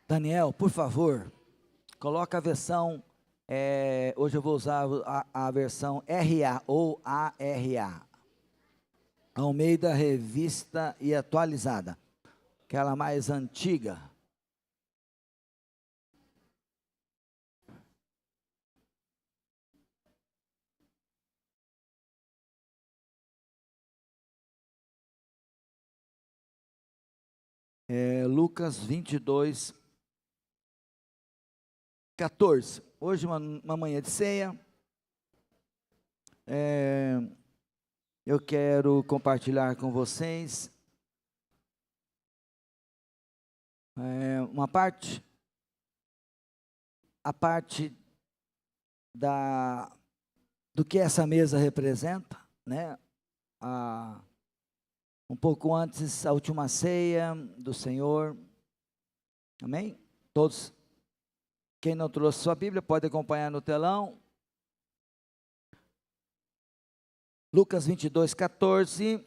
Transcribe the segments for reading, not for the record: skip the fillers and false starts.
Daniel, por favor, coloca a versão, hoje eu vou usar a versão RA ou ARA, Almeida Revista e Atualizada, aquela mais antiga. Lucas 22, 14. Hoje uma manhã de ceia. Eu quero compartilhar com vocês uma parte, a parte do que essa mesa representa, né? Um pouco antes, a última ceia do Senhor. Amém? Todos, quem não trouxe sua Bíblia, pode acompanhar no telão. Lucas 22, 14.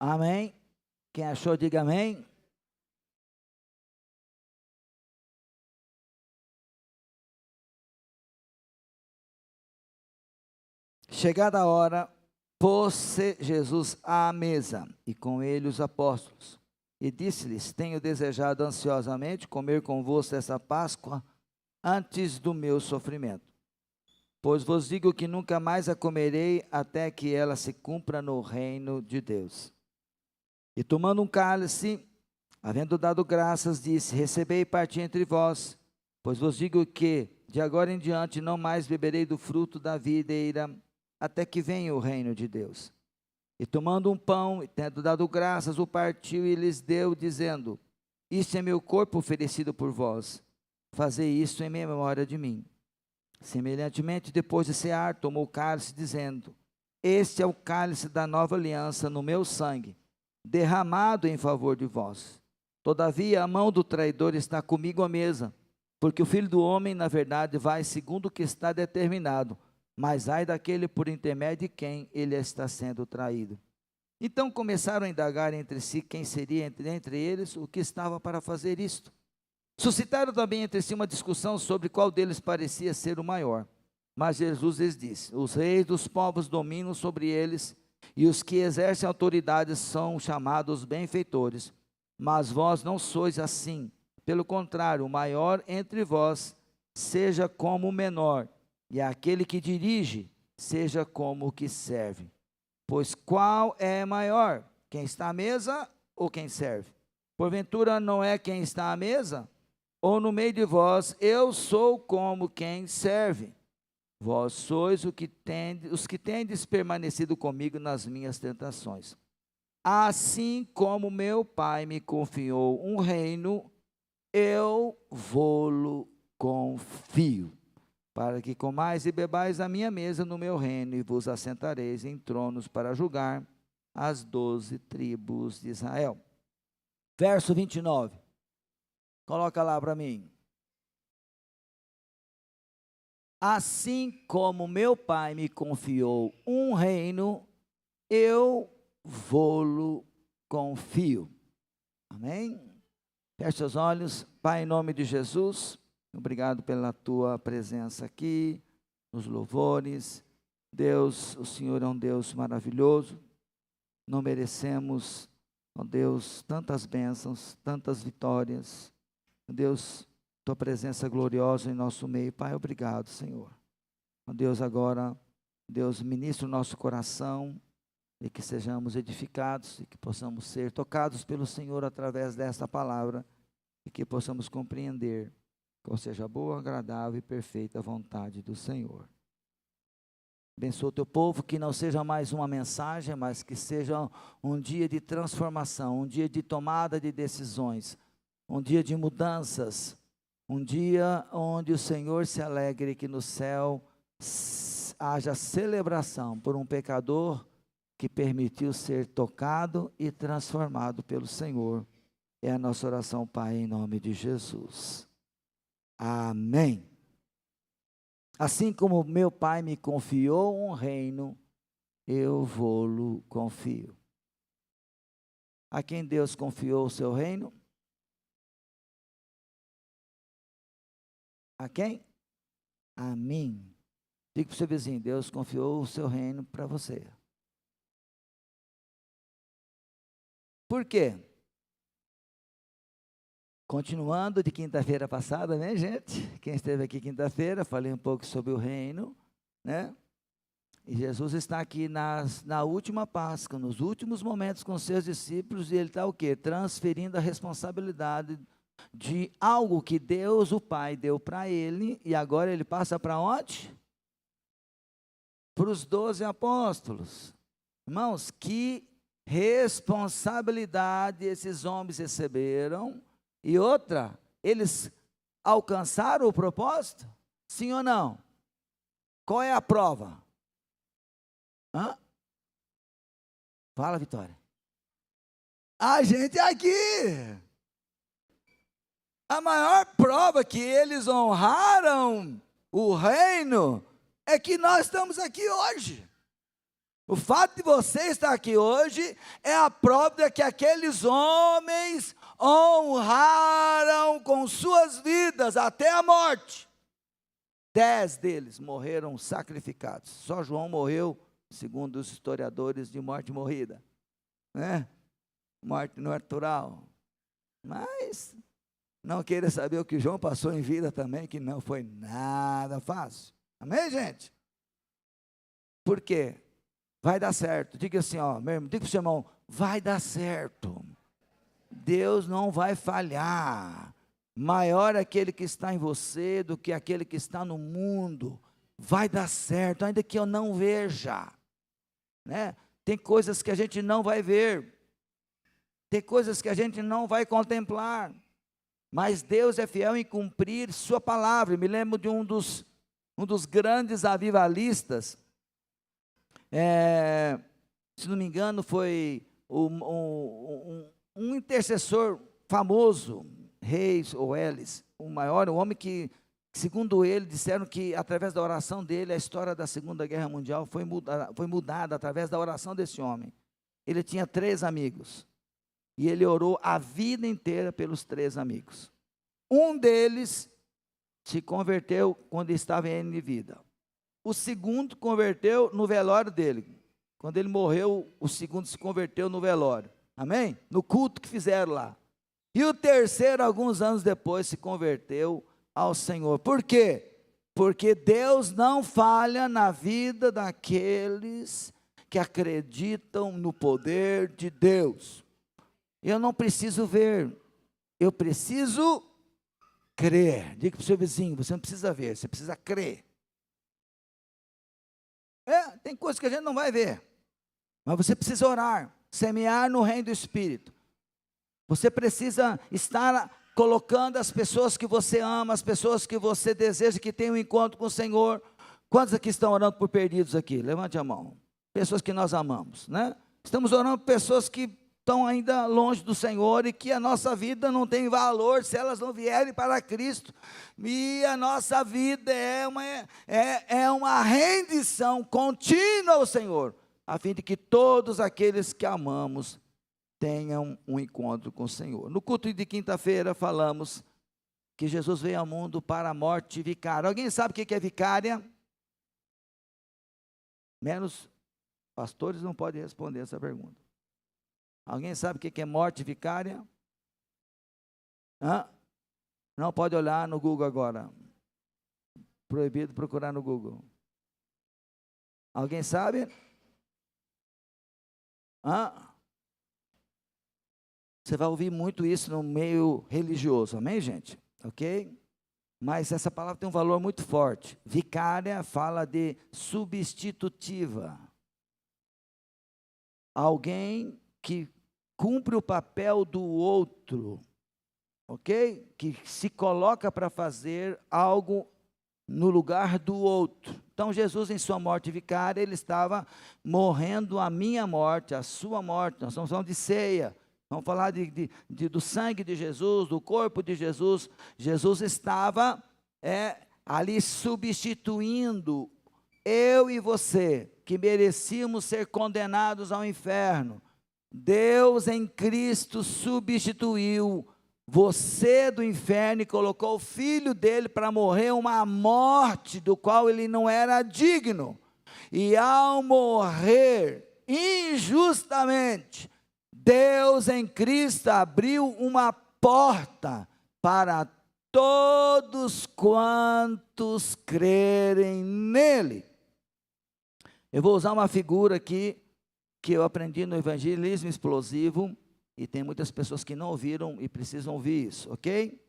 Amém? Quem achou, diga amém. Chegada a hora, pôs-se Jesus à mesa, e com ele os apóstolos. E disse-lhes: Tenho desejado ansiosamente comer convosco essa Páscoa antes do meu sofrimento. Pois vos digo que nunca mais a comerei até que ela se cumpra no reino de Deus. E tomando um cálice, havendo dado graças, disse: Recebei e parti entre vós, pois vos digo que de agora em diante não mais beberei do fruto da videira, até que venha o reino de Deus. E tomando um pão, e tendo dado graças, o partiu e lhes deu, dizendo: Isto é meu corpo oferecido por vós, fazei isto em memória de mim. Semelhantemente, depois de cear, tomou o cálice, dizendo: Este é o cálice da nova aliança no meu sangue, derramado em favor de vós. Todavia, a mão do traidor está comigo à mesa, porque o Filho do Homem, na verdade, vai segundo o que está determinado, mas ai daquele por intermédio de quem ele está sendo traído. Então começaram a indagar entre si quem seria entre eles o que estava para fazer isto. Suscitaram também entre si uma discussão sobre qual deles parecia ser o maior. Mas Jesus lhes disse: Os reis dos povos dominam sobre eles, e os que exercem autoridade são chamados benfeitores. Mas vós não sois assim. Pelo contrário, o maior entre vós seja como o menor, e aquele que dirige seja como o que serve. Pois qual é maior, quem está à mesa ou quem serve? Porventura não é quem está à mesa? Ou no meio de vós eu sou como quem serve? Vós sois os que tendes permanecido comigo nas minhas tentações. Assim como meu Pai me confiou um reino, eu vô-lo confio, para que comais e bebais a minha mesa no meu reino, e vos assentareis em tronos para julgar as 12 tribos de Israel. Verso 29. Coloca lá para mim. Assim como meu Pai me confiou um reino, eu vô-lo confio. Amém? Feche seus olhos. Pai, em nome de Jesus, obrigado pela tua presença aqui, nos louvores. Deus, o Senhor é um Deus maravilhoso. Não merecemos, ó Deus, tantas bênçãos, tantas vitórias. Deus, tua presença gloriosa em nosso meio. Pai, obrigado, Senhor. Ó Deus, agora, Deus, ministra o nosso coração, e que sejamos edificados, e que possamos ser tocados pelo Senhor através desta palavra, e que possamos compreender qual seja a boa, agradável e perfeita vontade do Senhor. Abençoa o teu povo, que não seja mais uma mensagem, mas que seja um dia de transformação, um dia de tomada de decisões, um dia de mudanças, um dia onde o Senhor se alegre, que no céu haja celebração por um pecador que permitiu ser tocado e transformado pelo Senhor. É a nossa oração, Pai, em nome de Jesus. Amém. Assim como meu Pai me confiou um reino, eu vô-lo confio. a quem Deus confiou o seu reino? A quem? A mim. Diga para o seu vizinho, Deus confiou o seu reino para você. Por quê? Continuando de quinta-feira passada, né, gente? Quem esteve aqui quinta-feira, falei um pouco sobre o reino, né? E Jesus está aqui na última Páscoa, nos últimos momentos com seus discípulos, e ele está o quê? Transferindo a responsabilidade de algo que Deus, o Pai, deu para ele, e agora ele passa para onde? Para os 12 apóstolos. Irmãos, que responsabilidade esses homens receberam. E outra, eles alcançaram o propósito? Sim ou não? Qual é a prova? Hã? Fala, Vitória. A gente aqui. A maior prova que eles honraram o reino é que nós estamos aqui hoje. O fato de você estar aqui hoje é a prova de que aqueles homens honraram com suas vidas até a morte. 10 deles morreram sacrificados. Só João morreu, segundo os historiadores, de morte morrida, né? Morte natural. Mas não queira saber o que João passou em vida também, que não foi nada fácil. Amém, gente? Por quê? Vai dar certo. Diga assim, ó, meu irmão, diga para o seu irmão, vai dar certo. Deus não vai falhar. Maior aquele que está em você do que aquele que está no mundo. Vai dar certo, ainda que eu não veja, né? Tem coisas que a gente não vai ver. Tem coisas que a gente não vai contemplar. Mas Deus é fiel em cumprir sua palavra. Eu me lembro de um dos grandes avivalistas, se não me engano, foi um intercessor famoso, Reis ou Elis, o maior, o homem que, segundo ele, disseram que através da oração dele, a história da Segunda Guerra Mundial foi mudada através da oração desse homem. Ele tinha 3 amigos, e ele orou a vida inteira pelos 3 amigos. Um deles se converteu quando estava em vida. O segundo converteu no velório dele. Quando ele morreu, o segundo se converteu no velório. Amém? No culto que fizeram lá. E o terceiro, alguns anos depois, se converteu ao Senhor. Por quê? Porque Deus não falha na vida daqueles que acreditam no poder de Deus. Eu não preciso ver, eu preciso crer. Diga para o seu vizinho, você não precisa ver, você precisa crer. Tem coisas que a gente não vai ver, mas você precisa orar, semear no reino do Espírito. Você precisa estar colocando as pessoas que você ama, as pessoas que você deseja que tenham um encontro com o Senhor. Quantos aqui estão orando por perdidos aqui? Levante a mão. Pessoas que nós amamos, né? Estamos orando por pessoas que estão ainda longe do Senhor e que a nossa vida não tem valor se elas não vierem para Cristo. E a nossa vida é uma rendição contínua ao Senhor, a fim de que todos aqueles que amamos tenham um encontro com o Senhor. No culto de quinta-feira falamos que Jesus veio ao mundo para a morte vicária. Alguém sabe o que é vicária? Menos pastores não podem responder essa pergunta. Alguém sabe o que é morte vicária? Não pode olhar no Google agora. Proibido procurar no Google. Alguém sabe? Você vai ouvir muito isso no meio religioso, amém, gente? Ok? Mas essa palavra tem um valor muito forte. Vicária fala de substitutiva. Alguém que cumpre o papel do outro, ok? Que se coloca para fazer algo no lugar do outro. Então Jesus, em sua morte vicária, ele estava morrendo a minha morte, a sua morte. Nós estamos falando de ceia. Vamos falar do sangue de Jesus, do corpo de Jesus. Jesus estava ali substituindo eu e você, que merecíamos ser condenados ao inferno. Deus em Cristo substituiu você do inferno e colocou o Filho dele para morrer uma morte do qual ele não era digno. E ao morrer injustamente, Deus em Cristo abriu uma porta para todos quantos crerem nele. Eu vou usar uma figura aqui que eu aprendi no evangelismo explosivo, e tem muitas pessoas que não ouviram e precisam ouvir isso, ok?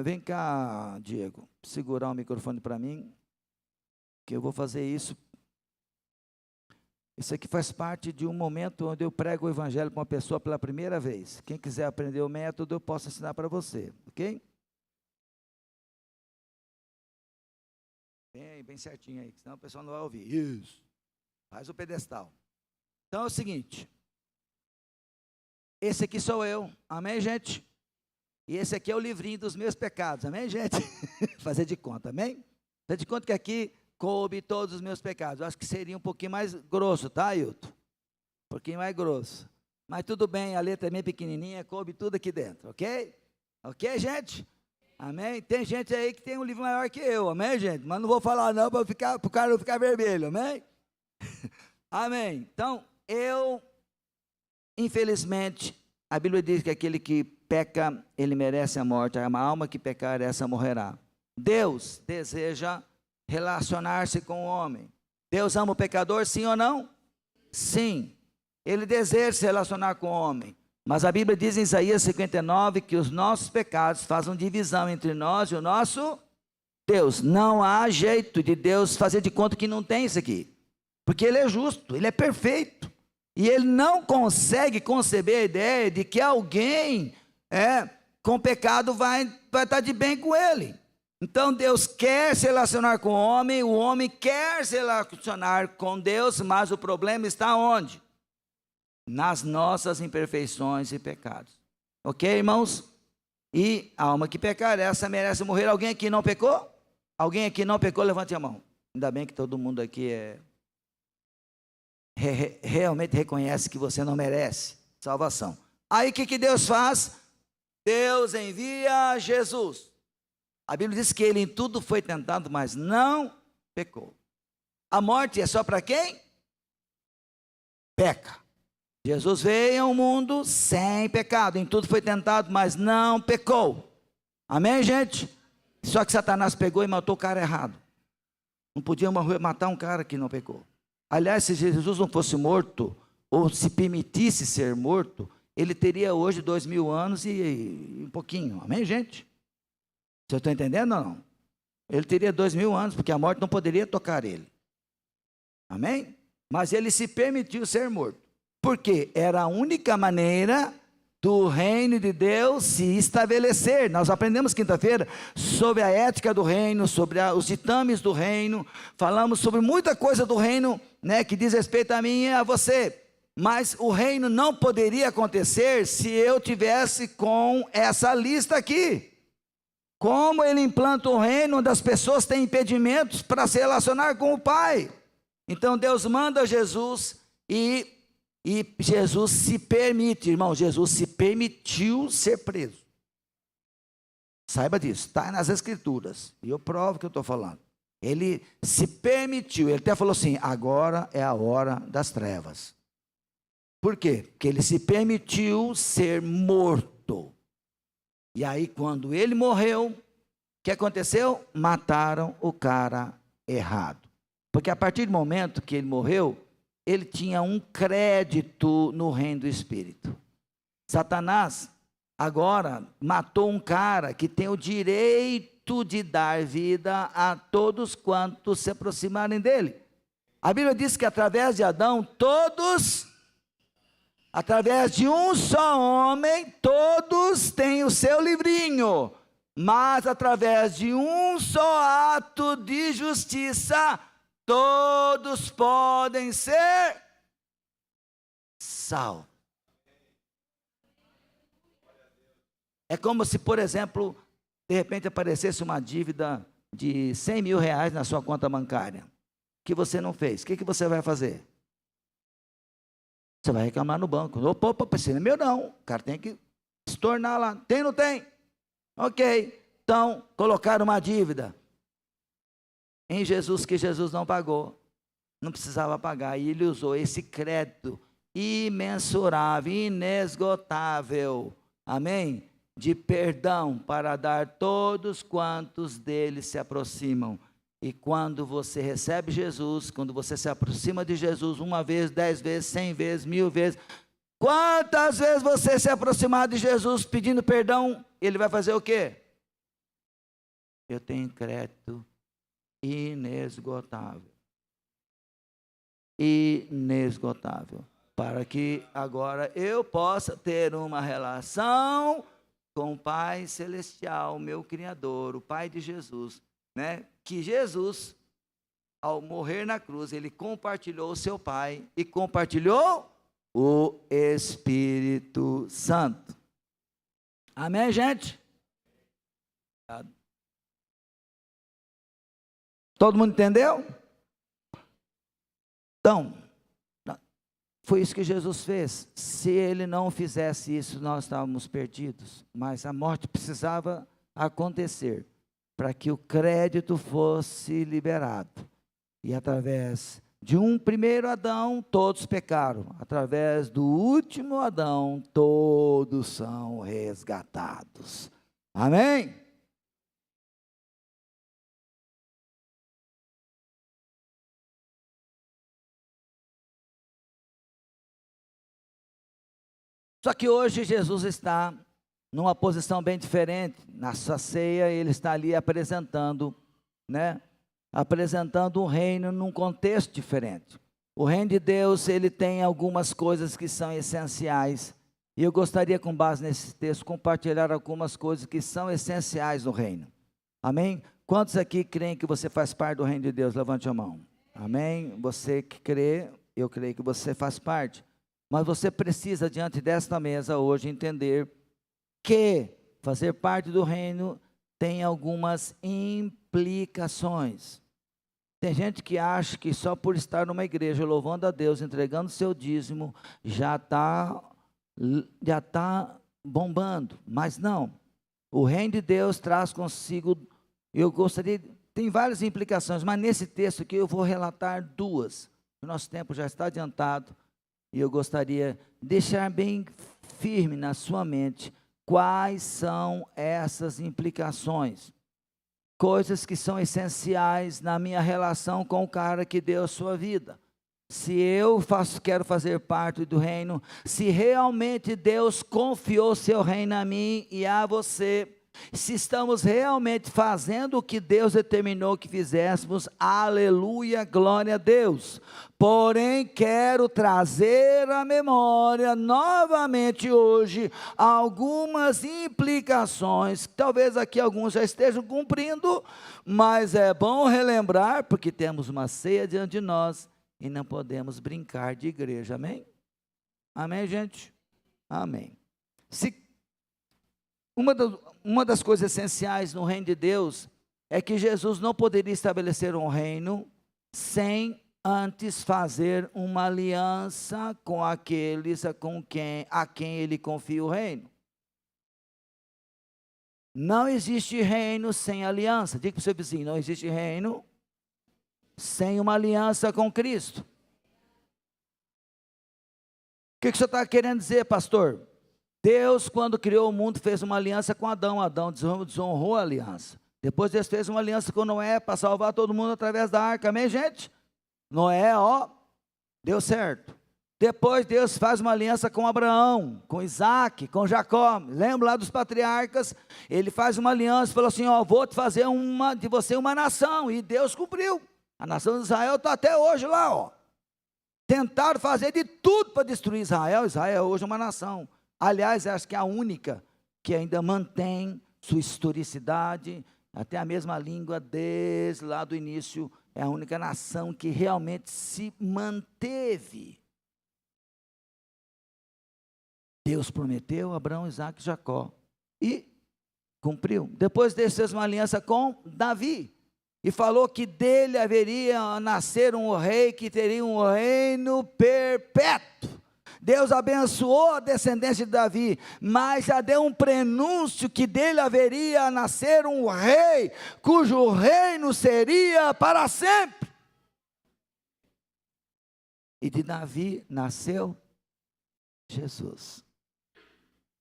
Vem cá, Diego, segurar o microfone para mim, que eu vou fazer isso. Isso aqui faz parte de um momento onde eu prego o evangelho para uma pessoa pela primeira vez. Quem quiser aprender o método, eu posso ensinar para você, ok? Bem certinho aí, senão o pessoal não vai ouvir. Isso. Faz o pedestal. Então é o seguinte. Esse aqui sou eu, amém, gente? E esse aqui é o livrinho dos meus pecados, amém, gente? Fazer de conta, amém? Fazer de conta que aqui coube todos os meus pecados. Eu acho que seria um pouquinho mais grosso, tá, Ailton? Um pouquinho mais grosso. Mas tudo bem, a letra é bem pequenininha, coube tudo aqui dentro, ok? Ok, gente? Amém? Tem gente aí que tem um livro maior que eu, amém, gente? Mas não vou falar não para o cara não ficar vermelho, amém? Amém. Então, infelizmente, a Bíblia diz que aquele que peca, ele merece a morte. A alma que pecar, essa morrerá. Deus deseja relacionar-se com o homem. Deus ama o pecador, sim ou não? Sim. Ele deseja se relacionar com o homem. Mas a Bíblia diz em Isaías 59 que os nossos pecados fazem divisão entre nós e o nosso Deus. Não há jeito de Deus fazer de conta que não tem isso aqui. Porque Ele é justo, Ele é perfeito. E Ele não consegue conceber a ideia de que alguém com pecado vai estar de bem com Ele. Então Deus quer se relacionar com o homem quer se relacionar com Deus, mas o problema está onde? Nas nossas imperfeições e pecados. Ok, irmãos? E a alma que pecar, essa merece morrer. Alguém aqui não pecou? Alguém aqui não pecou? Levante a mão. Ainda bem que todo mundo aqui realmente reconhece que você não merece salvação. Aí o que Deus faz? Deus envia Jesus. A Bíblia diz que ele em tudo foi tentado, mas não pecou. A morte é só para quem? Peca. Jesus veio ao mundo sem pecado, em tudo foi tentado, mas não pecou. Amém, gente? Só que Satanás pegou e matou o cara errado. Não podia matar um cara que não pecou. Aliás, se Jesus não fosse morto, ou se permitisse ser morto, ele teria hoje 2000 anos e um pouquinho. Amém, gente? Vocês estão entendendo ou não? Ele teria 2000 anos, porque a morte não poderia tocar ele. Amém? Mas ele se permitiu ser morto. Porque era a única maneira do reino de Deus se estabelecer. Nós aprendemos quinta-feira sobre a ética do reino, sobre os ditames do reino. Falamos sobre muita coisa do reino, que diz respeito a mim e a você. Mas o reino não poderia acontecer se eu tivesse com essa lista aqui. Como ele implanta o reino onde as pessoas têm impedimentos para se relacionar com o Pai. Então Deus manda Jesus e Jesus se permite, irmão, Jesus se permitiu ser preso. Saiba disso, está nas Escrituras. E eu provo o que eu estou falando. Ele se permitiu, ele até falou assim, agora é a hora das trevas. Por quê? Porque ele se permitiu ser morto. E aí quando ele morreu, o que aconteceu? Mataram o cara errado. Porque a partir do momento que ele morreu, ele tinha um crédito no reino do Espírito. Satanás agora matou um cara que tem o direito de dar vida a todos quantos se aproximarem dele. A Bíblia diz que através de Adão, através de um só homem, todos têm o seu livrinho. Mas através de um só ato de justiça, todos podem ser salvos. É como se, por exemplo, de repente aparecesse uma dívida de 100 mil reais na sua conta bancária, que você não fez. O que você vai fazer? Você vai reclamar no banco. Opa, esse não é meu não. O cara tem que se tornar lá. Tem ou não tem? Ok. Então, colocaram uma dívida em Jesus que Jesus não pagou. Não precisava pagar. E ele usou esse crédito imensurável, inesgotável. Amém? De perdão para dar todos quantos dele se aproximam. E quando você recebe Jesus, quando você se aproxima de Jesus, 1 vez, 10 vezes, 100 vezes, 1000 vezes, quantas vezes você se aproximar de Jesus pedindo perdão, ele vai fazer o quê? Eu tenho crédito inesgotável. Inesgotável. Para que agora eu possa ter uma relação com o Pai Celestial, meu Criador, o Pai de Jesus, né? Que Jesus, ao morrer na cruz, ele compartilhou o seu Pai e compartilhou o Espírito Santo. Amém, gente? Todo mundo entendeu? Então, foi isso que Jesus fez. Se ele não fizesse isso, nós estávamos perdidos. Mas a morte precisava acontecer para que o crédito fosse liberado. E através de um primeiro Adão, todos pecaram. Através do último Adão, todos são resgatados. Amém? Só que hoje Jesus está numa posição bem diferente. Na sua ceia, ele está ali apresentando, né? Apresentando um reino num contexto diferente. O reino de Deus, ele tem algumas coisas que são essenciais. E eu gostaria, com base nesse texto, compartilhar algumas coisas que são essenciais no reino. Amém? Quantos aqui creem que você faz parte do reino de Deus? Levante a mão. Amém? Você que crê, eu creio que você faz parte. Mas você precisa, diante desta mesa hoje, entender que fazer parte do reino tem algumas implicações. Tem gente que acha que só por estar numa igreja louvando a Deus, entregando seu dízimo, já está bombando. Mas não. O reino de Deus traz consigo, eu gostaria, tem várias implicações, mas nesse texto aqui eu vou relatar duas. O nosso tempo já está adiantado. E eu gostaria de deixar bem firme na sua mente quais são essas implicações. Coisas que são essenciais na minha relação com o cara que deu a sua vida. Se eu quero fazer parte do reino, se realmente Deus confiou seu reino a mim e a você, se estamos realmente fazendo o que Deus determinou que fizéssemos, aleluia, glória a Deus. Porém, quero trazer à memória novamente hoje algumas implicações, que talvez aqui alguns já estejam cumprindo, mas é bom relembrar, porque temos uma ceia diante de nós e não podemos brincar de igreja, amém? Amém, gente? Amém. Uma das coisas essenciais no reino de Deus é que Jesus não poderia estabelecer um reino sem antes fazer uma aliança com aqueles a quem ele confia o reino. Não existe reino sem aliança. Diga para o seu vizinho, não existe reino sem uma aliança com Cristo. O que o senhor está querendo dizer, pastor? Deus, quando criou o mundo, fez uma aliança com Adão. Adão desonrou a aliança. Depois Deus fez uma aliança com Noé para salvar todo mundo através da arca. Amém, gente? Noé, deu certo. Depois Deus faz uma aliança com Abraão, com Isaac, com Jacó. Lembra lá dos patriarcas? Ele faz uma aliança, falou assim, vou te fazer de você uma nação. E Deus cumpriu. A nação de Israel está até hoje lá, Tentaram fazer de tudo para destruir Israel. Israel hoje é uma nação. Aliás, acho que é a única que ainda mantém sua historicidade, até a mesma língua desde lá do início. É a única nação que realmente se manteve. Deus prometeu a Abraão, Isaac e Jacó. E cumpriu. Depois Deus fez uma aliança com Davi. E falou que dele haveria nascer um rei que teria um reino perpétuo. Deus abençoou a descendência de Davi, mas já deu um prenúncio que dele haveria a nascer um rei, cujo reino seria para sempre. E de Davi nasceu Jesus,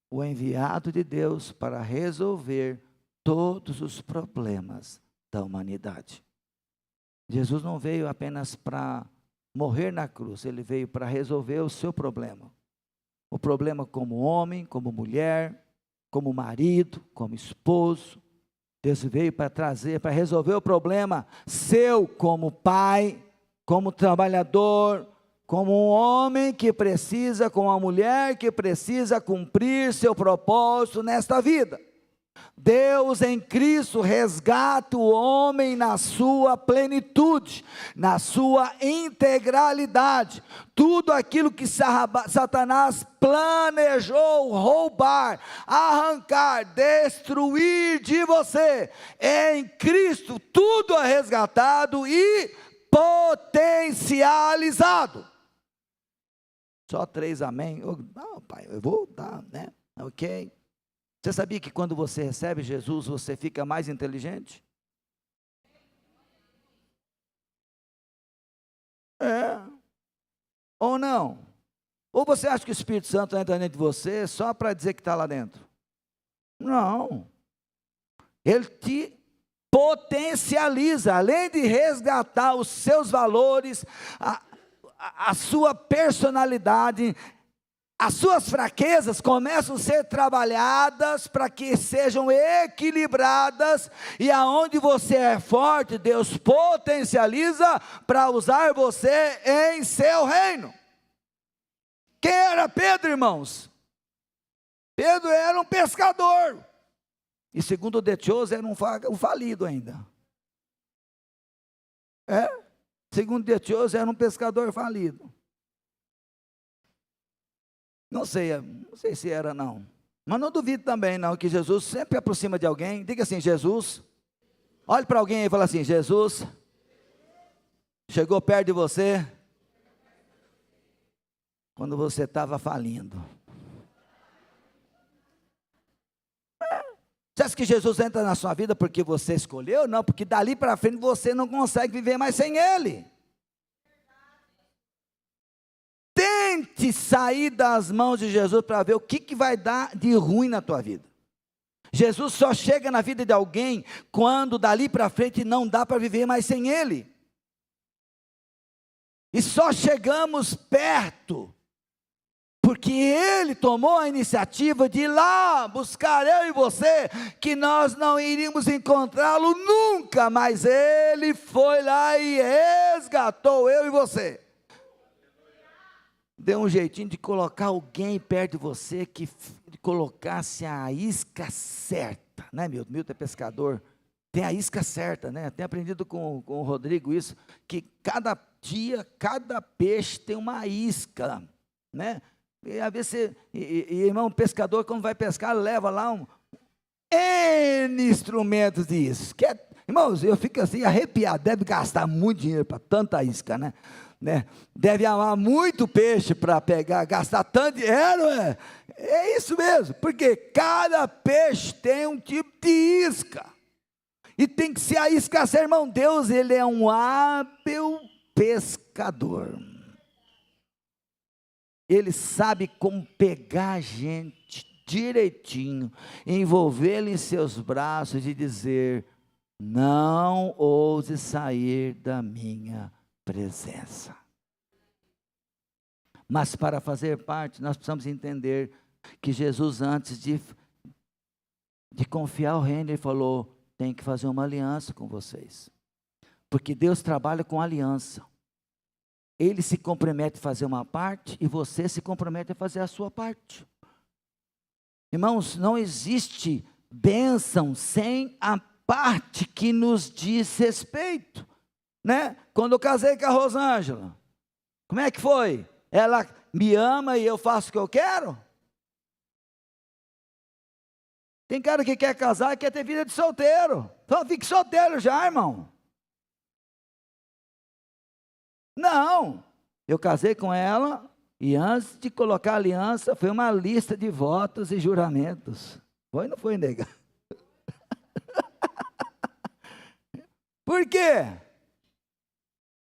o enviado de Deus para resolver todos os problemas da humanidade. Jesus não veio apenas para morrer na cruz, ele veio para resolver o seu problema. O problema como homem, como mulher, como marido, como esposo. Deus veio para trazer, para resolver o problema seu como pai, como trabalhador, como um homem que precisa, como uma mulher que precisa cumprir seu propósito nesta vida. Deus em Cristo resgata o homem na sua plenitude, na sua integralidade. Tudo aquilo que Satanás planejou roubar, arrancar, destruir de você, em Cristo tudo é resgatado e potencializado. Só 3 amém? Não, pai, eu vou dar, né? Ok. Você sabia que quando você recebe Jesus, você fica mais inteligente? É. Ou não? Ou você acha que o Espírito Santo entra dentro de você só para dizer que está lá dentro? Não. Ele te potencializa, além de resgatar os seus valores, a sua personalidade, as suas fraquezas começam a ser trabalhadas para que sejam equilibradas, e aonde você é forte, Deus potencializa para usar você em seu reino. Quem era Pedro, irmãos? Pedro era um pescador, e segundo De Chose era um falido ainda. Segundo De Chose era um pescador falido. Não sei se era não, mas não duvido também não, que Jesus sempre aproxima de alguém. Diga assim: Jesus, olhe para alguém e fala assim: Jesus chegou perto de você quando você estava falindo. Você acha que Jesus entra na sua vida porque você escolheu? Não, porque dali para frente você não consegue viver mais sem Ele. Tente sair das mãos de Jesus para ver o que vai dar de ruim na tua vida. Jesus só chega na vida de alguém quando dali para frente não dá para viver mais sem Ele. E só chegamos perto porque Ele tomou a iniciativa de ir lá buscar eu e você, que nós não iríamos encontrá-lo nunca, mas Ele foi lá e resgatou eu e você. Deu um jeitinho de colocar alguém perto de você que colocasse a isca certa, né, Milton? Milton é pescador, tem a isca certa, né? Tenho aprendido com o Rodrigo isso, que cada dia, cada peixe tem uma isca, né? E às vezes irmão pescador, quando vai pescar, leva lá N instrumentos disso. Irmãos, eu fico assim arrepiado, deve gastar muito dinheiro para tanta isca, né? Deve amar muito peixe para pegar, gastar tanto dinheiro, é isso mesmo, porque cada peixe tem um tipo de isca, e tem que ser a isca certa, irmão. Deus, Ele é um hábil pescador, Ele sabe como pegar a gente direitinho, envolvê-lo em seus braços e dizer: não ouse sair da minha presença. Mas para fazer parte, nós precisamos entender que Jesus, antes de confiar o reino, Ele falou: tem que fazer uma aliança com vocês, porque Deus trabalha com aliança. Ele se compromete a fazer uma parte e você se compromete a fazer a sua parte. Irmãos, não existe bênção sem a parte que nos diz respeito, né? Quando eu casei com a Rosângela, como é que foi? Ela me ama e eu faço o que eu quero? Tem cara que quer casar e quer ter vida de solteiro. Então fique solteiro já, irmão. Não, eu casei com ela E antes de colocar a aliança, foi uma lista de votos e juramentos. Foi ou não foi, nega? Por quê?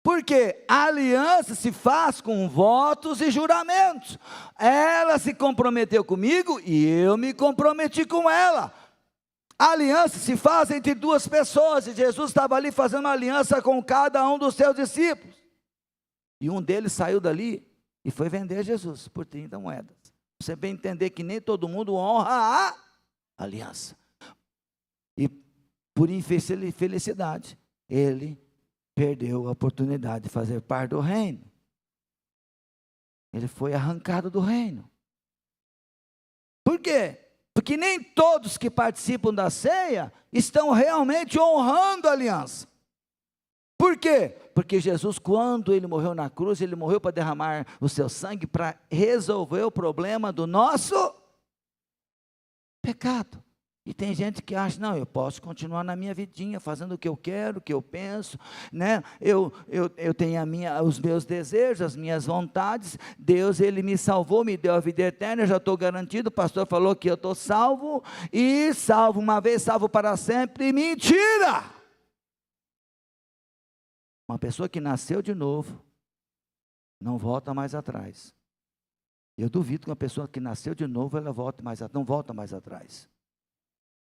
Porque a aliança se faz com votos e juramentos. Ela se comprometeu comigo e eu me comprometi com ela. A aliança se faz entre duas pessoas, e Jesus estava ali fazendo uma aliança com cada um dos seus discípulos. E um deles saiu dali e foi vender Jesus por 30 moedas. Você bem entender que nem todo mundo honra a aliança. E por infelicidade, ele perdeu a oportunidade de fazer parte do reino. Ele foi arrancado do reino. Por quê? Porque nem todos que participam da ceia estão realmente honrando a aliança. Por quê? Porque Jesus, quando ele morreu na cruz, ele morreu para derramar o seu sangue, para resolver o problema do nosso pecado. E tem gente que acha, não, eu posso continuar na minha vidinha, fazendo o que eu quero, o que eu penso, né? Eu tenho os meus desejos, as minhas vontades. Deus, ele me salvou, me deu a vida eterna, eu já estou garantido. O pastor falou que eu estou salvo, e salvo uma vez, salvo para sempre. Mentira! Uma pessoa que nasceu de novo, não volta mais atrás. Eu duvido que uma pessoa que nasceu de novo, ela não volta mais atrás.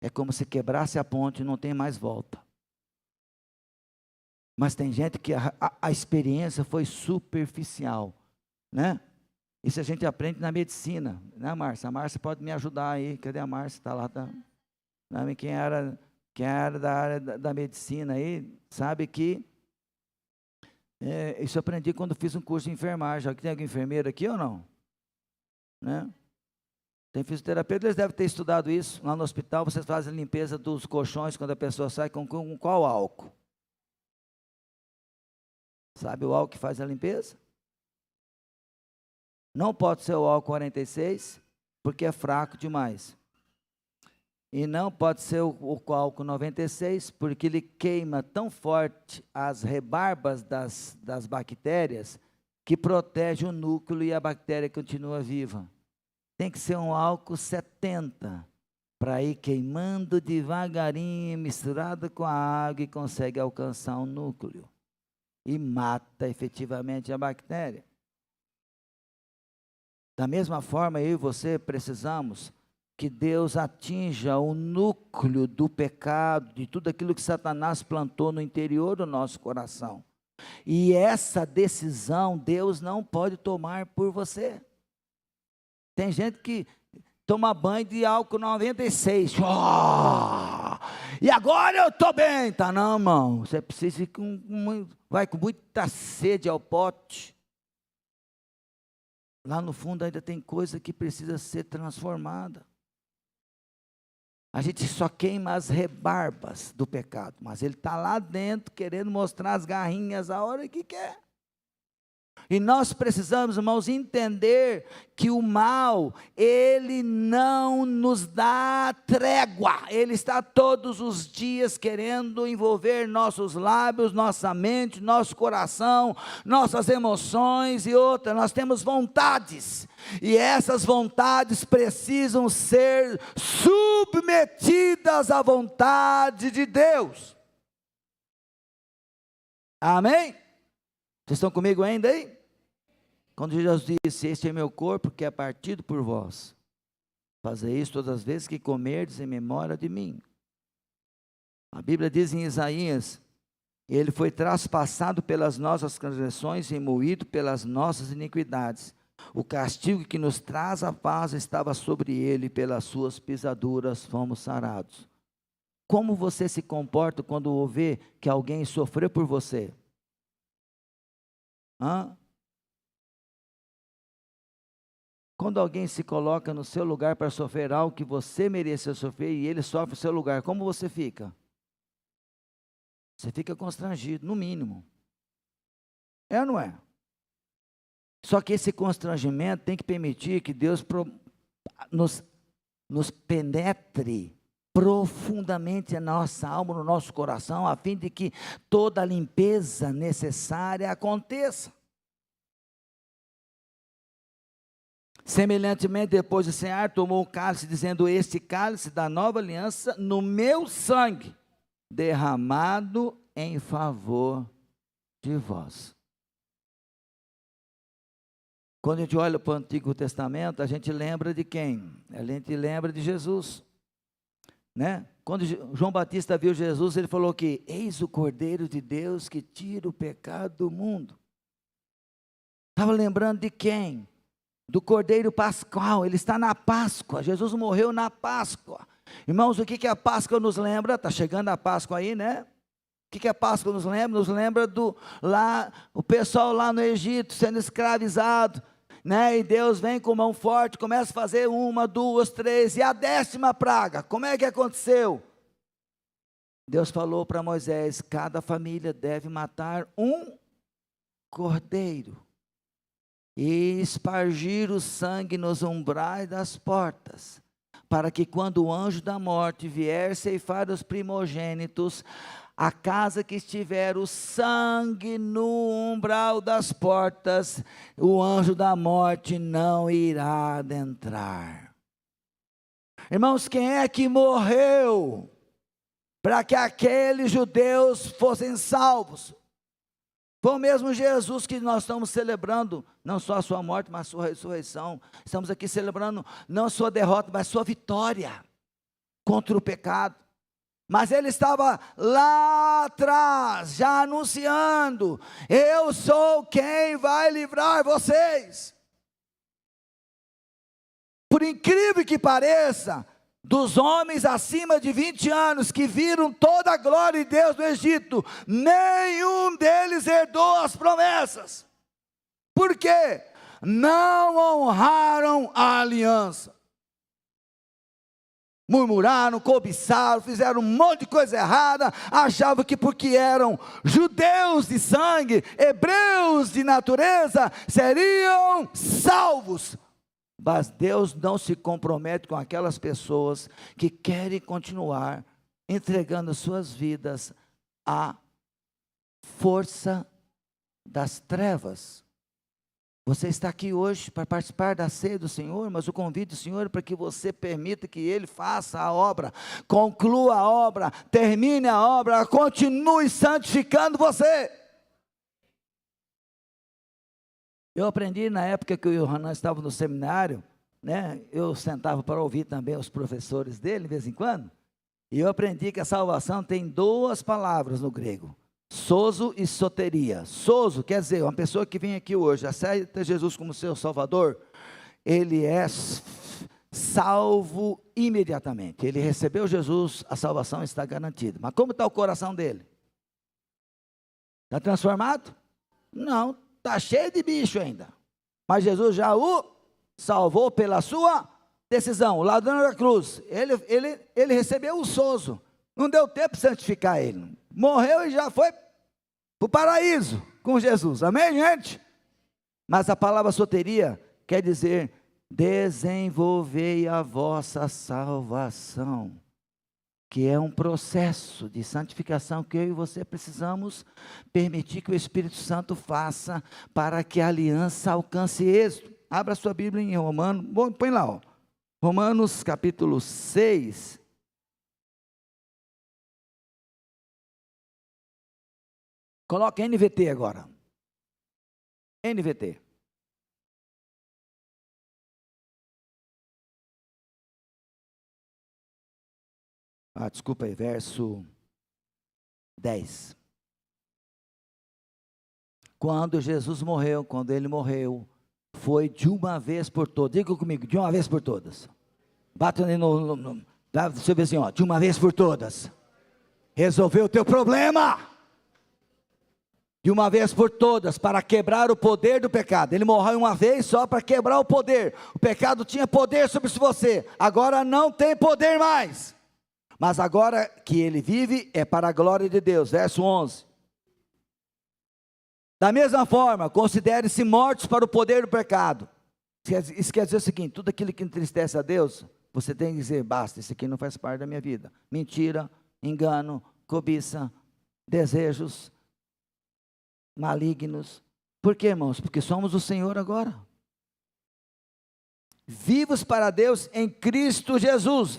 É como se quebrasse a ponte e não tem mais volta. Mas tem gente que a experiência foi superficial, né? Isso a gente aprende na medicina, né, Márcia? A Márcia pode me ajudar aí. Cadê a Márcia? Está lá, tá? Quem era da área da medicina aí, sabe que isso eu aprendi quando fiz um curso de enfermagem. Tem algum enfermeiro aqui ou não? Né? Tem fisioterapeuta, eles devem ter estudado isso. Lá no hospital, vocês fazem a limpeza dos colchões quando a pessoa sai com qual álcool? Sabe o álcool que faz a limpeza? Não pode ser o álcool 46, porque é fraco demais. E não pode ser o álcool 96, porque ele queima tão forte as rebarbas das bactérias, que protege o núcleo e a bactéria continua viva. Tem que ser um álcool 70, para ir queimando devagarinho, misturado com a água, e consegue alcançar o núcleo. E mata efetivamente a bactéria. Da mesma forma, eu e você precisamos que Deus atinja o núcleo do pecado, de tudo aquilo que Satanás plantou no interior do nosso coração. E essa decisão Deus não pode tomar por você. Tem gente que toma banho de álcool 96. E agora eu estou bem. Tá não, irmão. Você precisa ir vai com muita sede ao pote. Lá no fundo ainda tem coisa que precisa ser transformada. A gente só queima as rebarbas do pecado, mas ele está lá dentro querendo mostrar as garrinhas a hora que quer. E nós precisamos, irmãos, entender que o mal, ele não nos dá trégua. Ele está todos os dias querendo envolver nossos lábios, nossa mente, nosso coração, nossas emoções e outras. Nós temos vontades, e essas vontades precisam ser submetidas à vontade de Deus. Amém? Vocês estão comigo ainda aí? Quando Jesus disse, este é meu corpo que é partido por vós, fazei isso todas as vezes que comerdes em memória de mim. A Bíblia diz em Isaías, ele foi traspassado pelas nossas transgressões e moído pelas nossas iniquidades. O castigo que nos traz a paz estava sobre ele, pelas suas pisaduras fomos sarados. Como você se comporta quando vê que alguém sofreu por você? Quando alguém se coloca no seu lugar para sofrer algo que você merecia sofrer e ele sofre no seu lugar, como você fica? Você fica constrangido, no mínimo. É ou não é? Só que esse constrangimento tem que permitir que Deus nos penetre profundamente na nossa alma, no nosso coração, a fim de que toda a limpeza necessária aconteça. Semelhantemente, depois de cear, tomou o cálice, dizendo: este cálice da nova aliança no meu sangue, derramado em favor de vós. Quando a gente olha para o Antigo Testamento, a gente lembra de quem? A gente lembra de Jesus, né? Quando João Batista viu Jesus, ele falou que eis o Cordeiro de Deus que tira o pecado do mundo. Estava lembrando de quem? Do Cordeiro Pascual. Ele está na Páscoa. Jesus morreu na Páscoa. Irmãos, o que a Páscoa nos lembra? Está chegando a Páscoa aí, né? O que a Páscoa nos lembra? Nos lembra o pessoal lá no Egito sendo escravizado, né? E Deus vem com mão forte, começa a fazer 1, 2, 3, e a 10ª praga, como é que aconteceu? Deus falou para Moisés: cada família deve matar um cordeiro, e espargir o sangue nos umbrais das portas, para que quando o anjo da morte vier ceifar os primogênitos, a casa que estiver o sangue no umbral das portas, o anjo da morte não irá adentrar. Irmãos, quem é que morreu para que aqueles judeus fossem salvos? Foi o mesmo Jesus que nós estamos celebrando, não só a sua morte, mas a sua ressurreição. Estamos aqui celebrando não a sua derrota, mas a sua vitória contra o pecado. Mas ele estava lá atrás, já anunciando: eu sou quem vai livrar vocês. Por incrível que pareça, dos homens acima de 20 anos que viram toda a glória de Deus no Egito, nenhum deles herdou as promessas. Por quê? Não honraram a aliança. Murmuraram, cobiçaram, fizeram um monte de coisa errada, achavam que porque eram judeus de sangue, hebreus de natureza, seriam salvos. Mas Deus não se compromete com aquelas pessoas que querem continuar entregando suas vidas à força das trevas. Você está aqui hoje para participar da ceia do Senhor, mas o convite do Senhor é para que você permita que Ele faça a obra, conclua a obra, termine a obra, continue santificando você. Eu aprendi na época que o Yohanan estava no seminário, né? Eu sentava para ouvir também os professores dele de vez em quando, e eu aprendi que a salvação tem 2 palavras no grego: sozo e soteria. Sozo quer dizer, uma pessoa que vem aqui hoje, aceita Jesus como seu Salvador, ele é salvo imediatamente. Ele recebeu Jesus, a salvação está garantida. Mas como está o coração dele? Está transformado? Não, está cheio de bicho ainda. Mas Jesus já o salvou pela sua decisão. O ladrão da cruz, ele recebeu o sozo. Não deu tempo de santificar ele. Morreu e já foi para o paraíso com Jesus. Amém, gente? Mas a palavra soteria quer dizer: desenvolvei a vossa salvação, que é um processo de santificação que eu e você precisamos permitir que o Espírito Santo faça para que a aliança alcance êxito. Abra sua Bíblia em Romanos, põe lá, ó. Romanos capítulo 6. Coloca NVT agora. NVT. Desculpa aí, verso 10. Quando Jesus morreu, quando ele morreu, foi de uma vez por todas. Diga comigo, de uma vez por todas. Bata ali deixa eu ver assim, ó, de uma vez por todas. Resolveu o teu problema. De uma vez por todas, para quebrar o poder do pecado. Ele morreu uma vez só para quebrar o poder. O pecado tinha poder sobre você, agora não tem poder mais. Mas agora que ele vive, é para a glória de Deus. Verso 11. Da mesma forma, considere-se mortos para o poder do pecado. Isso quer dizer o seguinte: tudo aquilo que entristece a Deus, você tem que dizer: basta, isso aqui não faz parte da minha vida. Mentira, engano, cobiça, desejos malignos. Por quê, irmãos? Porque somos o Senhor agora. vivos para Deus em Cristo Jesus.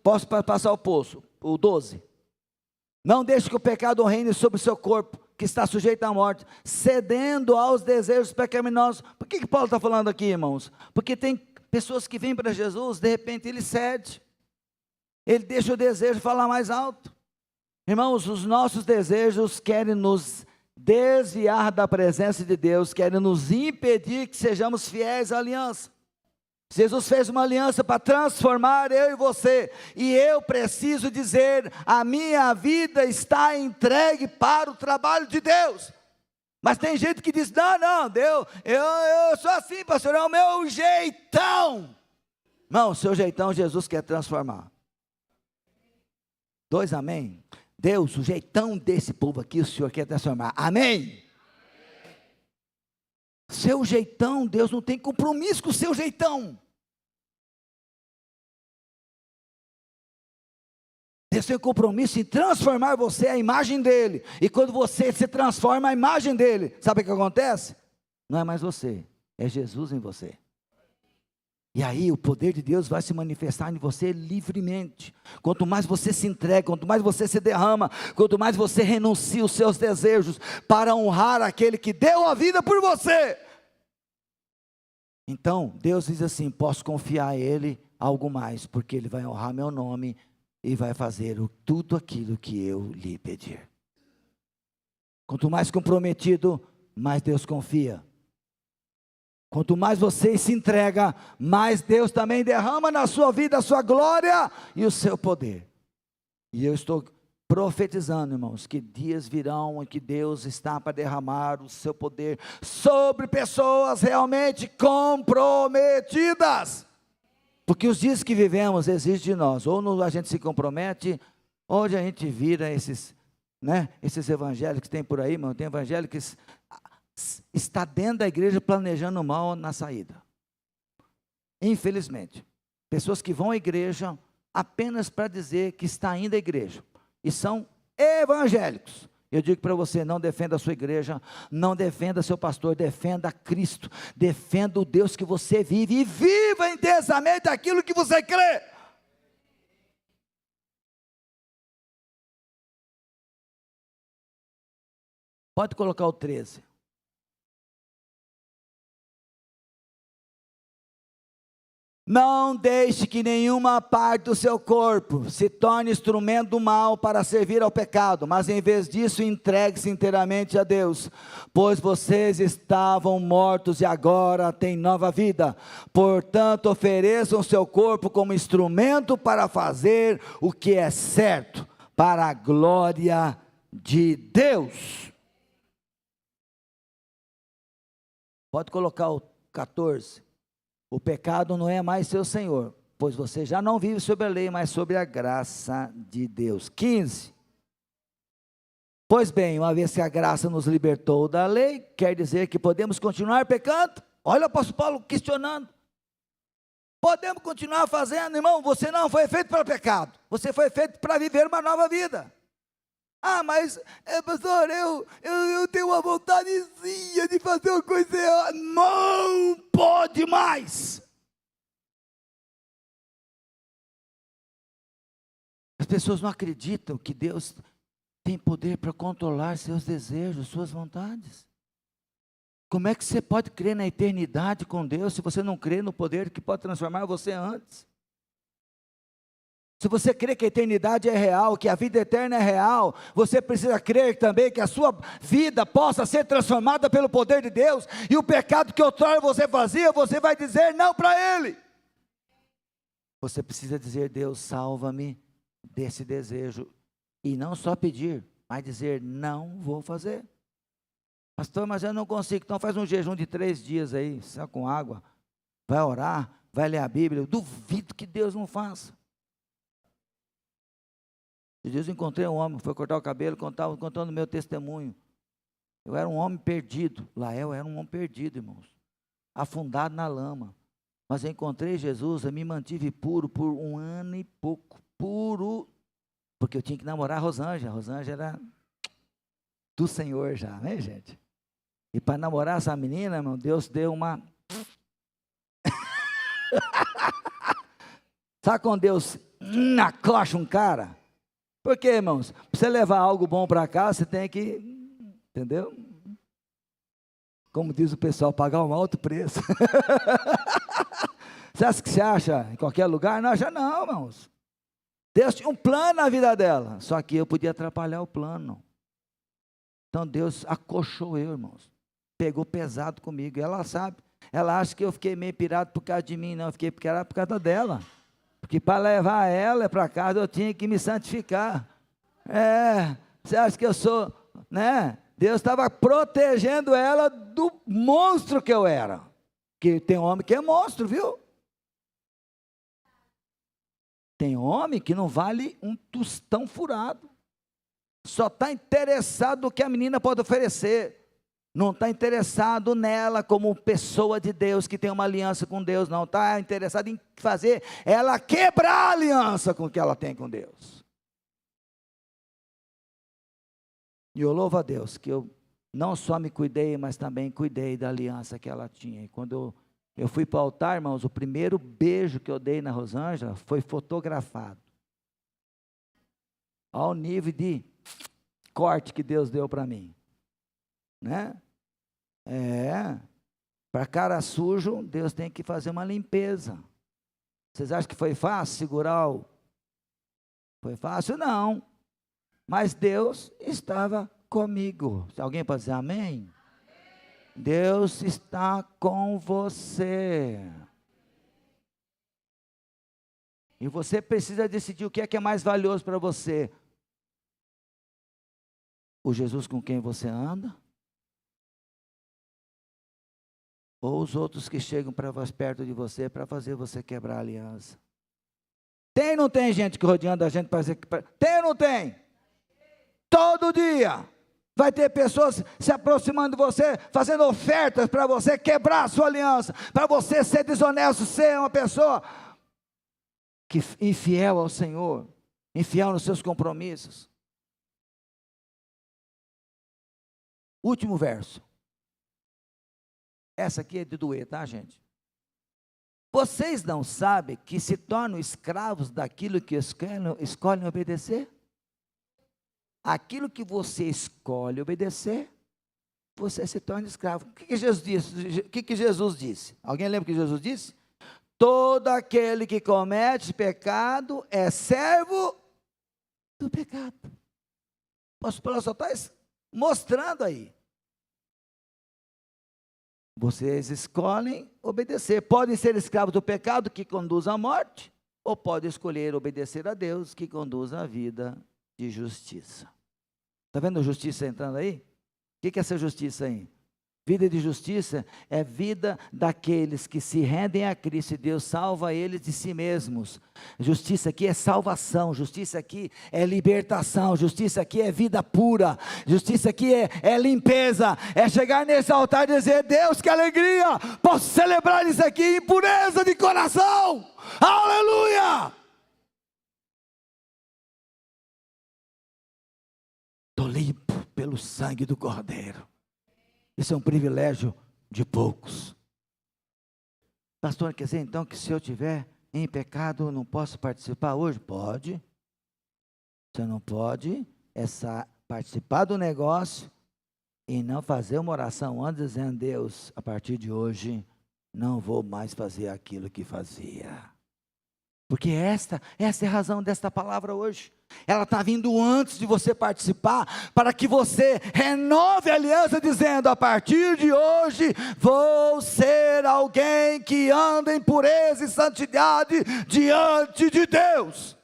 Posso passar o 12. Não deixe que o pecado reine sobre o seu corpo, que está sujeito à morte, cedendo aos desejos pecaminosos. Por que Paulo está falando aqui, irmãos? Porque tem pessoas que vêm para Jesus, de repente ele cede, ele deixa o desejo falar mais alto. Irmãos, os nossos desejos querem nos desviar da presença de Deus, querem nos impedir que sejamos fiéis à aliança. Jesus fez uma aliança para transformar eu e você, e eu preciso dizer, a minha vida está entregue para o trabalho de Deus. Mas tem gente que diz, não, Deus, eu sou assim, pastor, é o meu jeitão. Não, o seu jeitão Jesus quer transformar. 2, amém? Deus, o jeitão desse povo aqui, o Senhor quer transformar, amém? Seu jeitão, Deus não tem compromisso com o seu jeitão. Deus tem compromisso em transformar você à imagem dEle. E quando você se transforma à imagem dEle, sabe o que acontece? Não é mais você, é Jesus em você. E aí o poder de Deus vai se manifestar em você livremente. Quanto mais você se entrega, quanto mais você se derrama, quanto mais você renuncia os seus desejos para honrar aquele que deu a vida por você. Então Deus diz assim, posso confiar a Ele algo mais, porque Ele vai honrar meu nome e vai fazer tudo aquilo que eu lhe pedir. Quanto mais comprometido, mais Deus confia. Quanto mais você se entrega, mais Deus também derrama na sua vida a sua glória e o seu poder. E eu estou profetizando, irmãos, que dias virão em que Deus está para derramar o seu poder sobre pessoas realmente comprometidas. Porque os dias que vivemos exigem de nós, ou a gente se compromete, ou a gente vira esses evangélicos que tem por aí, irmão, tem evangélicos que está dentro da igreja planejando mal na saída. Infelizmente, pessoas que vão à igreja apenas para dizer que está indo à igreja, e são evangélicos. Eu digo para você, não defenda a sua igreja, não defenda seu pastor, defenda Cristo, defenda o Deus que você vive, e viva intensamente aquilo que você crê. Pode colocar o 13. Não deixe que nenhuma parte do seu corpo se torne instrumento do mal para servir ao pecado, mas em vez disso entregue-se inteiramente a Deus, pois vocês estavam mortos e agora têm nova vida. Portanto, ofereçam seu corpo como instrumento para fazer o que é certo, para a glória de Deus. Pode colocar o 14. O pecado não é mais seu senhor, pois você já não vive sobre a lei, mas sobre a graça de Deus. 15. Pois bem, uma vez que a graça nos libertou da lei, quer dizer que podemos continuar pecando? Olha o apóstolo Paulo questionando. Podemos continuar fazendo, irmão? Você não foi feito para pecado, você foi feito para viver uma nova vida. Ah, mas, pastor, eu tenho uma vontadezinha de fazer uma coisa errada. Não pode mais. As pessoas não acreditam que Deus tem poder para controlar seus desejos, suas vontades. Como é que você pode crer na eternidade com Deus, se você não crê no poder que pode transformar você antes? Se você crê que a eternidade é real, que a vida eterna é real, você precisa crer também que a sua vida possa ser transformada pelo poder de Deus, e o pecado que outrora você fazia, você vai dizer não para ele. Você precisa dizer, Deus, salva-me desse desejo, e não só pedir, mas dizer, não vou fazer. Pastor, mas eu não consigo. Então faz um jejum de 3 dias aí, só com água, vai orar, vai ler a Bíblia. Eu duvido que Deus não faça. Esses dias eu encontrei um homem, foi cortar o cabelo, contando o meu testemunho. Eu era um homem perdido, lá eu era um homem perdido, irmãos, afundado na lama, mas eu encontrei Jesus, eu me mantive puro por 1 ano e pouco, puro, porque eu tinha que namorar a Rosângela era do Senhor já, né, gente? E para namorar essa menina, irmão, Deus deu uma... Sabe quando Deus acocha um cara? Por quê, irmãos? Para você levar algo bom para cá, você tem que, entendeu? Como diz o pessoal, pagar um alto preço. Você acha que você acha em qualquer lugar? Não acha não, irmãos. Deus tinha um plano na vida dela, só que eu podia atrapalhar o plano. Então Deus acochou eu, irmãos. Pegou pesado comigo, e ela sabe. Ela acha que eu fiquei meio pirado por causa de mim, não, eu fiquei pirado por causa dela. Porque para levar ela para casa eu tinha que me santificar. Você acha que eu sou, né? Deus estava protegendo ela do monstro que eu era. Porque tem homem que é monstro, viu? Tem homem que não vale um tostão furado. Só está interessado no que a menina pode oferecer. Não está interessado nela como pessoa de Deus, que tem uma aliança com Deus. Não está interessado em fazer ela quebrar a aliança com que ela tem com Deus. E eu louvo a Deus que eu não só me cuidei, mas também cuidei da aliança que ela tinha. E quando eu fui para o altar, irmãos, o primeiro beijo que eu dei na Rosângela foi fotografado. Ao nível de corte que Deus deu para mim. Né? Para cara sujo, Deus tem que fazer uma limpeza. Vocês acham que foi fácil segurar o... Foi fácil? Não. Mas Deus estava comigo. Alguém pode dizer amém? Deus está com você. E você precisa decidir o que é mais valioso para você. O Jesus com quem você anda? Ou os outros que chegam para perto de você para fazer você quebrar a aliança? Tem ou não tem gente que rodeando a gente para fazer... Tem ou não tem? Todo dia vai ter pessoas se aproximando de você, fazendo ofertas para você quebrar a sua aliança, para você ser desonesto, ser uma pessoa que infiel ao Senhor, infiel nos seus compromissos. Último verso. Essa aqui é de doer, tá, gente? Vocês não sabem que se tornam escravos daquilo que escolhem obedecer? Aquilo que você escolhe obedecer, você se torna escravo. O que Jesus disse? O que Jesus disse? Alguém lembra o que Jesus disse? Todo aquele que comete pecado é servo do pecado. O apóstolo só está mostrando aí. Vocês escolhem obedecer. Podem ser escravos do pecado, que conduz à morte, ou podem escolher obedecer a Deus, que conduz à vida de justiça. Está vendo a justiça entrando aí? O que é essa justiça aí? Vida de justiça é vida daqueles que se rendem a Cristo e Deus salva eles de si mesmos. Justiça aqui é salvação, justiça aqui é libertação, justiça aqui é vida pura, justiça aqui é limpeza, é chegar nesse altar e dizer: Deus, que alegria, posso celebrar isso aqui em pureza de coração, aleluia! Estou limpo pelo sangue do Cordeiro. Isso é um privilégio de poucos. Pastor, quer dizer então que se eu estiver em pecado, eu não posso participar hoje? Pode. Você não pode participar do negócio e não fazer uma oração antes, dizendo: Deus, a partir de hoje, não vou mais fazer aquilo que fazia. Porque esta é a razão desta palavra hoje. Ela está vindo antes de você participar, para que você renove a aliança, dizendo: a partir de hoje, vou ser alguém que anda em pureza e santidade diante de Deus.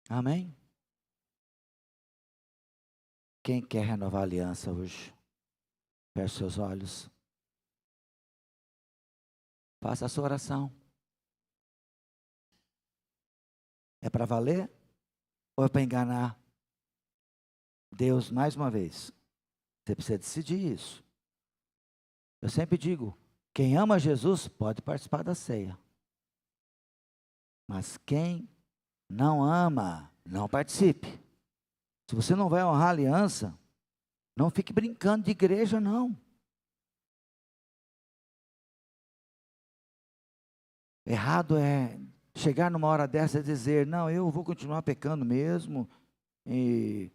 Amém? Quem quer renovar a aliança hoje? Feche seus olhos. Faça a sua oração. É para valer ou é para enganar Deus mais uma vez? Você precisa decidir isso. Eu sempre digo: quem ama Jesus pode participar da ceia. Mas quem não ama, não participe. Se você não vai honrar a aliança, não fique brincando de igreja, não. Errado é chegar numa hora dessa e dizer, não, eu vou continuar pecando mesmo, e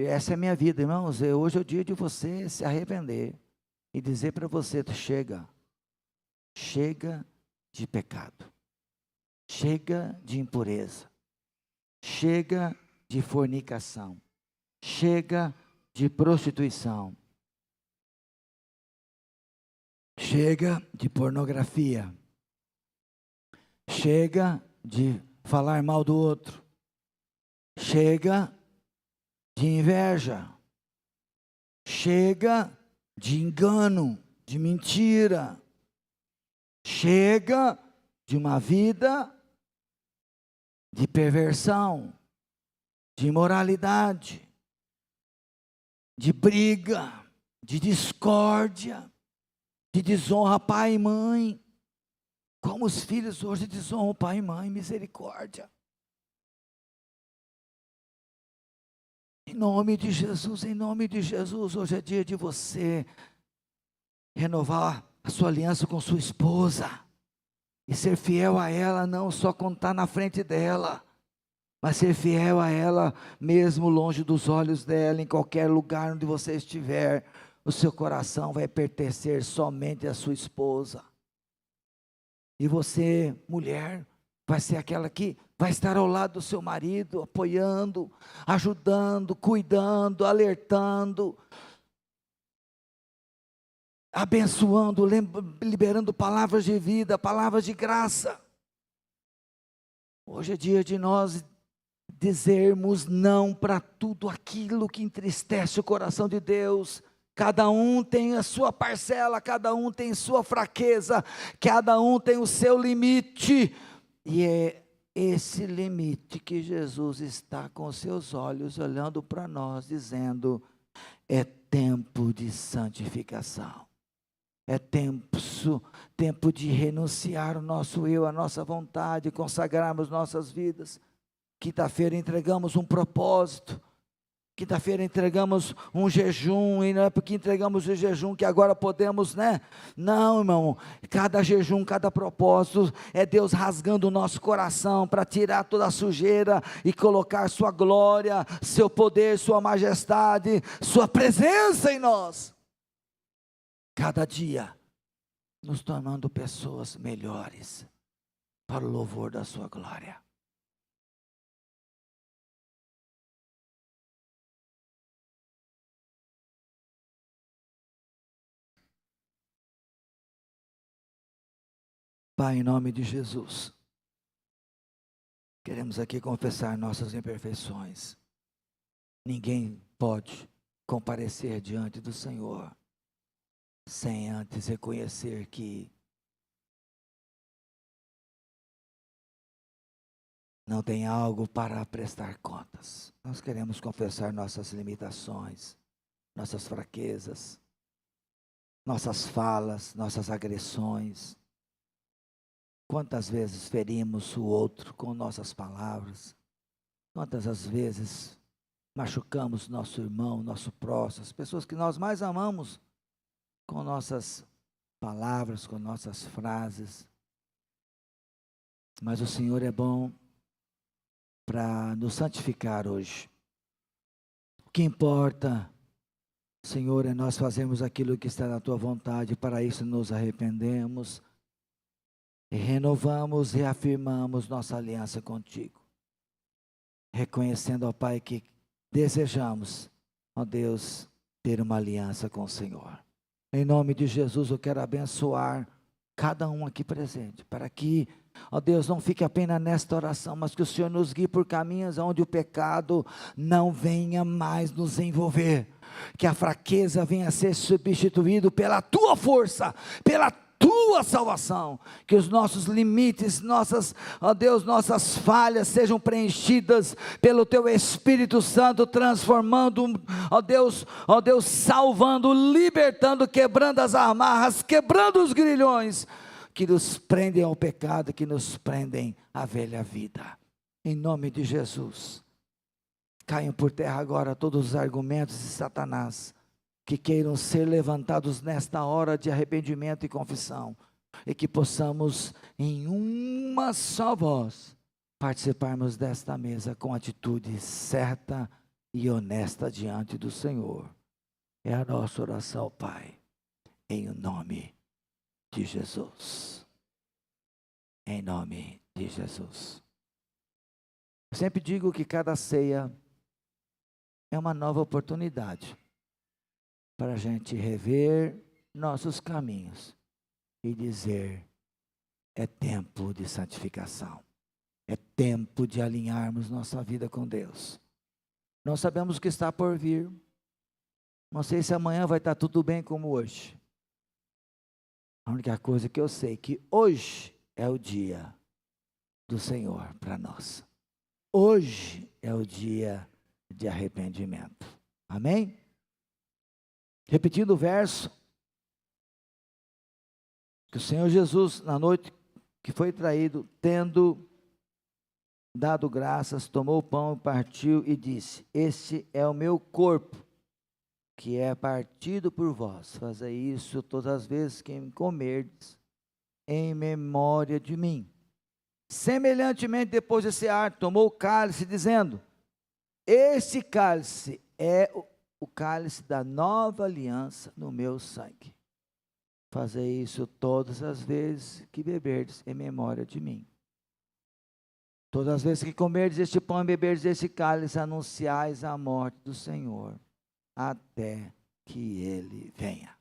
essa é a minha vida, irmãos. Hoje é o dia de você se arrepender e dizer para você, chega de pecado, chega de impureza, chega de fornicação, chega de prostituição, chega de pornografia, chega de falar mal do outro, chega de inveja, chega de engano, de mentira, chega de uma vida de perversão, de imoralidade, de briga, de discórdia, de desonra a pai e mãe. Como os filhos hoje desonram pai e mãe, misericórdia. Em nome de Jesus, hoje é dia de você renovar a sua aliança com sua esposa e ser fiel a ela, não só quando está na frente dela, mas ser fiel a ela mesmo longe dos olhos dela, em qualquer lugar onde você estiver. O seu coração vai pertencer somente à sua esposa. E você, mulher, vai ser aquela que vai estar ao lado do seu marido, apoiando, ajudando, cuidando, alertando, abençoando, liberando palavras de vida, palavras de graça. Hoje é dia de nós dizermos não para tudo aquilo que entristece o coração de Deus. Cada um tem a sua parcela, cada um tem sua fraqueza, cada um tem o seu limite, e é esse limite que Jesus está com seus olhos olhando para nós, dizendo, é tempo de santificação, é tempo de renunciar o nosso eu, a nossa vontade, consagrarmos nossas vidas. Quinta-feira entregamos um propósito, quinta-feira entregamos um jejum, e não é porque entregamos o jejum que agora podemos, né? Não, irmão, cada jejum, cada propósito, é Deus rasgando o nosso coração, para tirar toda a sujeira, e colocar sua glória, seu poder, sua majestade, sua presença em nós, cada dia, nos tornando pessoas melhores, para o louvor da sua glória. Pai, em nome de Jesus, queremos aqui confessar nossas imperfeições. Ninguém pode comparecer diante do Senhor sem antes reconhecer que não tem algo para prestar contas. Nós queremos confessar nossas limitações, nossas fraquezas, nossas falas, nossas agressões. Quantas vezes ferimos o outro com nossas palavras? Quantas as vezes machucamos nosso irmão, nosso próximo, as pessoas que nós mais amamos, com nossas palavras, com nossas frases? Mas o Senhor é bom para nos santificar hoje. O que importa, Senhor, é nós fazermos aquilo que está na Tua vontade. Para isso nos arrependemos e renovamos, reafirmamos nossa aliança contigo, reconhecendo, ó Pai, que desejamos, ó Deus, ter uma aliança com o Senhor. Em nome de Jesus, eu quero abençoar cada um aqui presente, para que, ó Deus, não fique apenas nesta oração, mas que o Senhor nos guie por caminhos onde o pecado não venha mais nos envolver, que a fraqueza venha a ser substituído pela Tua força, pela Tua salvação, que os nossos limites, ó Deus, nossas falhas sejam preenchidas pelo Teu Espírito Santo, transformando, ó Deus, salvando, libertando, quebrando as amarras, quebrando os grilhões, que nos prendem ao pecado, que nos prendem à velha vida. Em nome de Jesus, caiam por terra agora todos os argumentos de Satanás, que queiram ser levantados nesta hora de arrependimento e confissão. e que possamos, em uma só voz, participarmos desta mesa com atitude certa e honesta diante do Senhor. É a nossa oração, Pai, em nome de Jesus. Em nome de Jesus. Eu sempre digo que cada ceia é uma nova oportunidade para a gente rever nossos caminhos e dizer: é tempo de santificação, é tempo de alinharmos nossa vida com Deus. Nós sabemos o que está por vir, não sei se amanhã vai estar tudo bem como hoje. A única coisa que eu sei é que hoje é o dia do Senhor para nós. Hoje é o dia de arrependimento. Amém? Repetindo o verso, que o Senhor Jesus, na noite que foi traído, tendo dado graças, tomou o pão, partiu e disse: este é o meu corpo, que é partido por vós. Fazei isso todas as vezes que me comerdes, em memória de mim. Semelhantemente, depois desse ato, tomou o cálice, dizendo: este cálice é o cálice da nova aliança no meu sangue. Fazei isso todas as vezes que beberdes, em memória de mim. Todas as vezes que comerdes este pão e beberdes este cálice, anunciais a morte do Senhor, até que ele venha.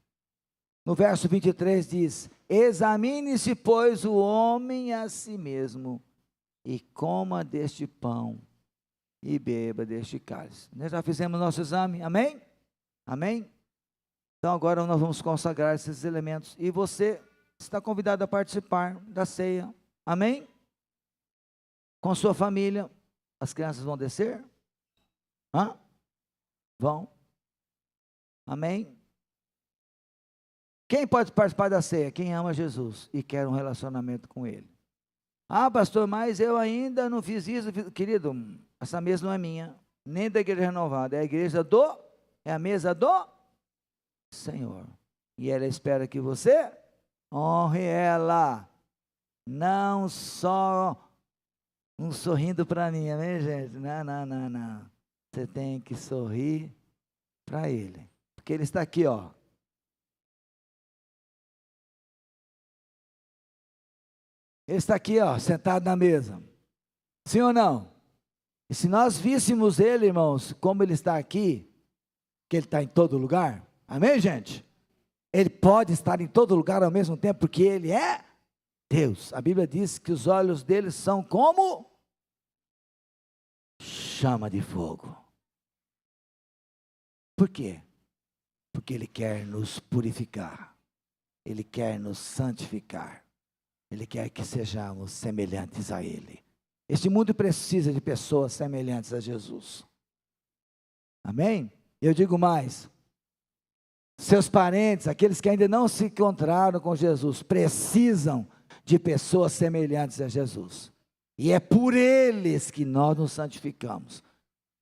No verso 23 diz: examine-se, pois, o homem a si mesmo, e coma deste pão, e beba deste cálice. Nós já fizemos nosso exame, amém? Amém? Então agora nós vamos consagrar esses elementos, e você está convidado a participar da ceia, amém? Com sua família. As crianças vão descer? Hã? Vão. Amém? Quem pode participar da ceia? Quem ama Jesus e quer um relacionamento com Ele. Ah, pastor, mas eu ainda não fiz isso. Querido, essa mesa não é minha, nem da Igreja Renovada, é a igreja é a mesa do Senhor. E ela espera que você honre ela, não só um sorrindo para mim, amém, gente? Não. Você tem que sorrir para Ele, porque Ele está aqui, ó. Ele está aqui, ó, sentado na mesa. Sim ou não? E se nós víssemos Ele, irmãos, como Ele está aqui, que Ele está em todo lugar, amém, gente? Ele pode estar em todo lugar ao mesmo tempo, porque Ele é Deus. A Bíblia diz que os olhos dele são como chama de fogo. Por quê? Porque Ele quer nos purificar, Ele quer nos santificar. Ele quer que sejamos semelhantes a Ele. Este mundo precisa de pessoas semelhantes a Jesus. Amém? Eu digo mais. Seus parentes, aqueles que ainda não se encontraram com Jesus, precisam de pessoas semelhantes a Jesus. E é por eles que nós nos santificamos.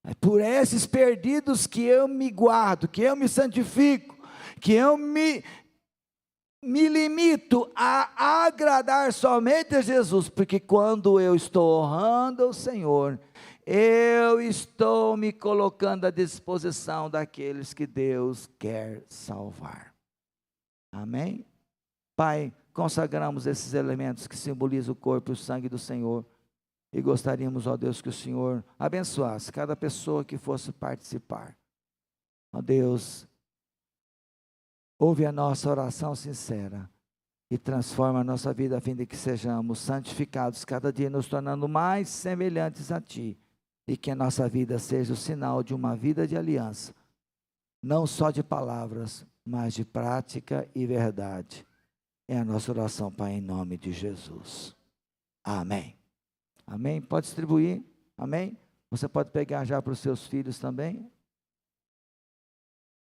É por esses perdidos que eu me guardo, que eu me santifico, que eu me limito a agradar somente a Jesus, porque quando eu estou honrando o Senhor, eu estou me colocando à disposição daqueles que Deus quer salvar. Amém? Pai, consagramos esses elementos que simbolizam o corpo e o sangue do Senhor, e gostaríamos, ó Deus, que o Senhor abençoasse cada pessoa que fosse participar. Ó Deus, ouve a nossa oração sincera e transforma a nossa vida a fim de que sejamos santificados cada dia, nos tornando mais semelhantes a Ti, e que a nossa vida seja o sinal de uma vida de aliança, não só de palavras, mas de prática e verdade. É a nossa oração, Pai, em nome de Jesus. Amém. Amém? Pode distribuir. Amém? Você pode pegar já para os seus filhos também.